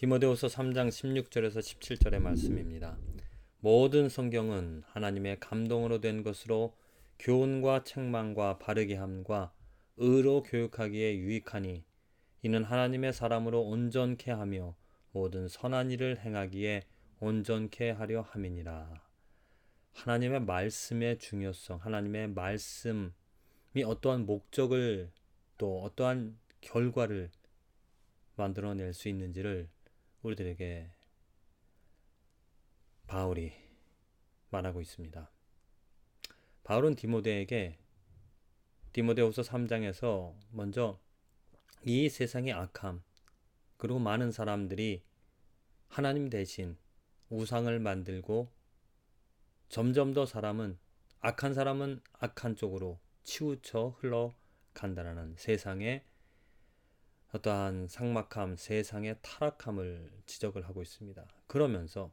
디모데후서 3장 16절에서 17절의 말씀입니다. 모든 성경은 하나님의 감동으로 된 것으로 교훈과 책망과 바르게 함과 의로 교육하기에 유익하니 이는 하나님의 사람으로 온전케 하며 모든 선한 일을 행하기에 온전케 하려 함이니라. 하나님의 말씀의 중요성, 하나님의 말씀이 어떠한 목적을 또 어떠한 결과를 만들어낼 수 있는지를 우리들에게 바울이 말하고 있습니다. 바울은 디모데후서 3장에서 먼저 이 세상의 악함, 그리고 많은 사람들이 하나님 대신 우상을 만들고 점점 더 악한 사람은 악한 쪽으로 치우쳐 흘러간다라는 세상의 어떠한 삭막함, 세상의 타락함을 지적을 하고 있습니다. 그러면서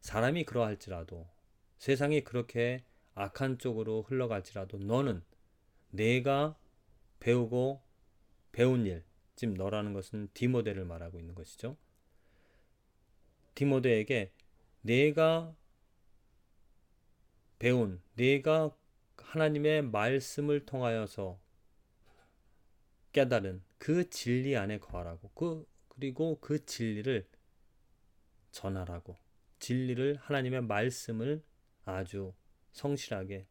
사람이 그러할지라도, 세상이 그렇게 악한 쪽으로 흘러갈지라도 너는 내가 배우고 배운 일, 지금 너라는 것은 디모데를 말하고 있는 것이죠. 디모데에게 내가 내가 하나님의 말씀을 통하여서 깨달은 그 진리 안에 거하라고, 그리고 그 진리를 전하라고, 진리를, 하나님의 말씀을 아주 성실하게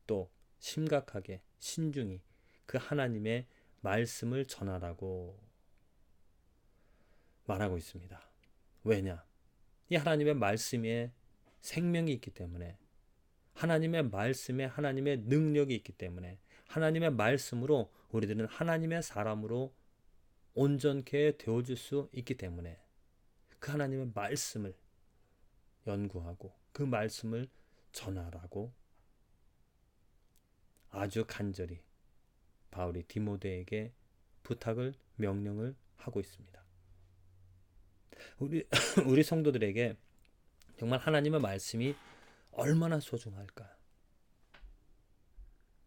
또 심각하게 신중히 그 하나님의 말씀을 전하라고 말하고 있습니다. 왜냐? 이 하나님의 말씀에 생명이 있기 때문에, 하나님의 말씀에 하나님의 능력이 있기 때문에, 하나님의 말씀으로 우리들은 하나님의 사람으로 온전케 되어줄 수 있기 때문에 그 하나님의 말씀을 연구하고 그 말씀을 전하라고 아주 간절히 바울이 디모데에게 명령을 하고 있습니다. 우리 성도들에게 정말 하나님의 말씀이 얼마나 소중할까?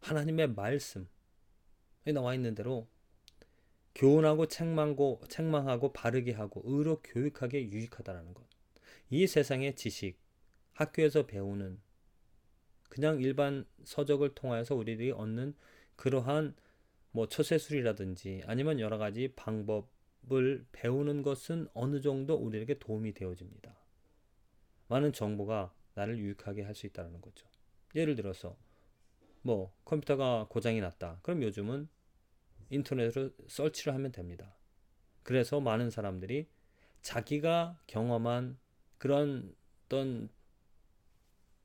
하나님의 말씀에 나와 있는 대로 교훈하고 책망하고 바르게 하고 의로 교육하기에 유익하다라는 것. 이 세상의 지식, 학교에서 배우는 그냥 일반 서적을 통하여서 우리들이 얻는 그러한 처세술이라든지 아니면 여러 가지 방법을 배우는 것은 어느 정도 우리에게 도움이 되어집니다. 많은 정보가 나를 유익하게 할 수 있다는 거죠. 예를 들어서 컴퓨터가 고장이 났다. 그럼 요즘은 인터넷으로 서치를 하면 됩니다. 그래서 많은 사람들이 자기가 경험한 그런 어떤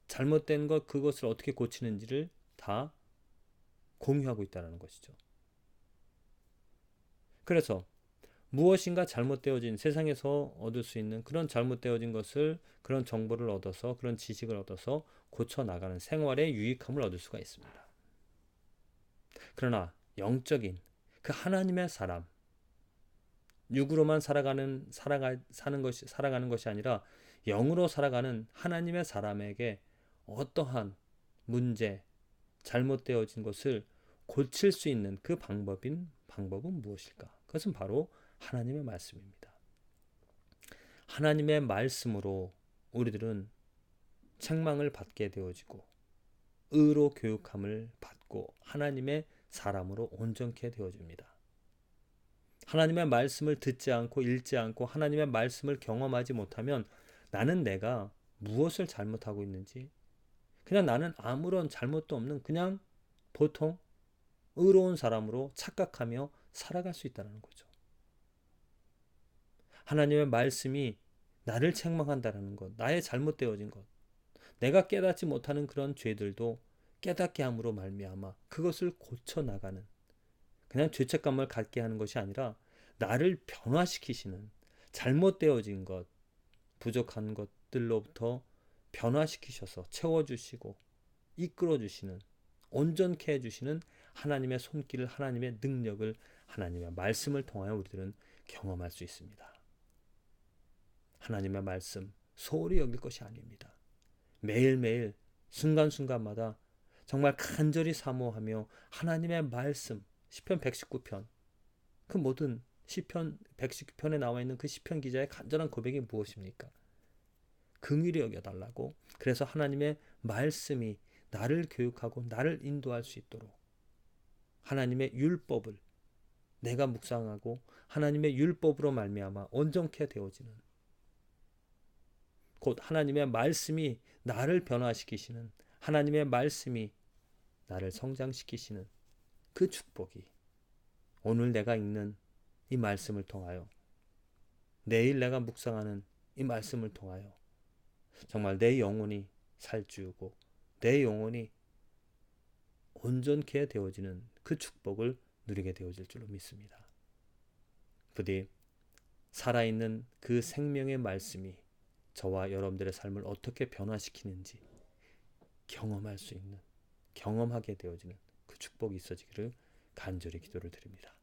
잘못된 그것을 어떻게 고치는지를 다 공유하고 있다는 것이죠. 그래서 무엇인가 잘못되어진, 세상에서 얻을 수 있는 그런 잘못되어진 것을, 그런 정보를 얻어서, 그런 지식을 얻어서 고쳐나가는 생활의 유익함을 얻을 수가 있습니다. 그러나 영적인 그 하나님의 사람, 육으로만 살아가는 것이 아니라 영으로 살아가는 하나님의 사람에게 어떠한 문제, 잘못되어진 것을 고칠 수 있는 그 방법은 무엇일까? 그것은 바로 하나님의 말씀입니다. 하나님의 말씀으로 우리들은 책망을 받게 되어지고 의로 교육함을 받고 하나님의 사람으로 온전케 되어집니다. 하나님의 말씀을 듣지 않고 읽지 않고 하나님의 말씀을 경험하지 못하면 나는 내가 무엇을 잘못하고 있는지, 그냥 나는 아무런 잘못도 없는 그냥 보통 의로운 사람으로 착각하며 살아갈 수 있다는 거죠. 하나님의 말씀이 나를 책망한다는 것, 나의 잘못되어진 것, 내가 깨닫지 못하는 그런 죄들도 깨닫게 함으로 말미암아 그것을 고쳐나가는, 그냥 죄책감을 갖게 하는 것이 아니라 나를 변화시키시는, 잘못되어진 것, 부족한 것들로부터 변화시키셔서 채워주시고 이끌어주시는, 온전케 해주시는 하나님의 손길을, 하나님의 능력을, 하나님의 말씀을 통하여 우리들은 경험할 수 있습니다. 하나님의 말씀 소홀히 여길 것이 아닙니다. 매일매일 순간순간마다 정말 간절히 사모하며 하나님의 말씀, 시편 119편, 그 모든 시편 119편에 나와 있는 그 시편 기자의 간절한 고백이 무엇입니까? 긍휼히 여겨달라고. 그래서 하나님의 말씀이 나를 교육하고 나를 인도할 수 있도록 하나님의 율법을 내가 묵상하고 하나님의 율법으로 말미암아 온전케 되어지는, 곧 하나님의 말씀이 나를 변화시키시는, 하나님의 말씀이 나를 성장시키시는 그 축복이 오늘 내가 읽는 이 말씀을 통하여, 내일 내가 묵상하는 이 말씀을 통하여 정말 내 영혼이 살찌우고 내 영혼이 온전케 되어지는 그 축복을 누리게 되어질 줄로 믿습니다. 부디 살아있는 그 생명의 말씀이 저와 여러분들의 삶을 어떻게 변화시키는지 경험할 수 있는, 경험하게 되어지는 그 축복이 있어지기를 간절히 기도를 드립니다.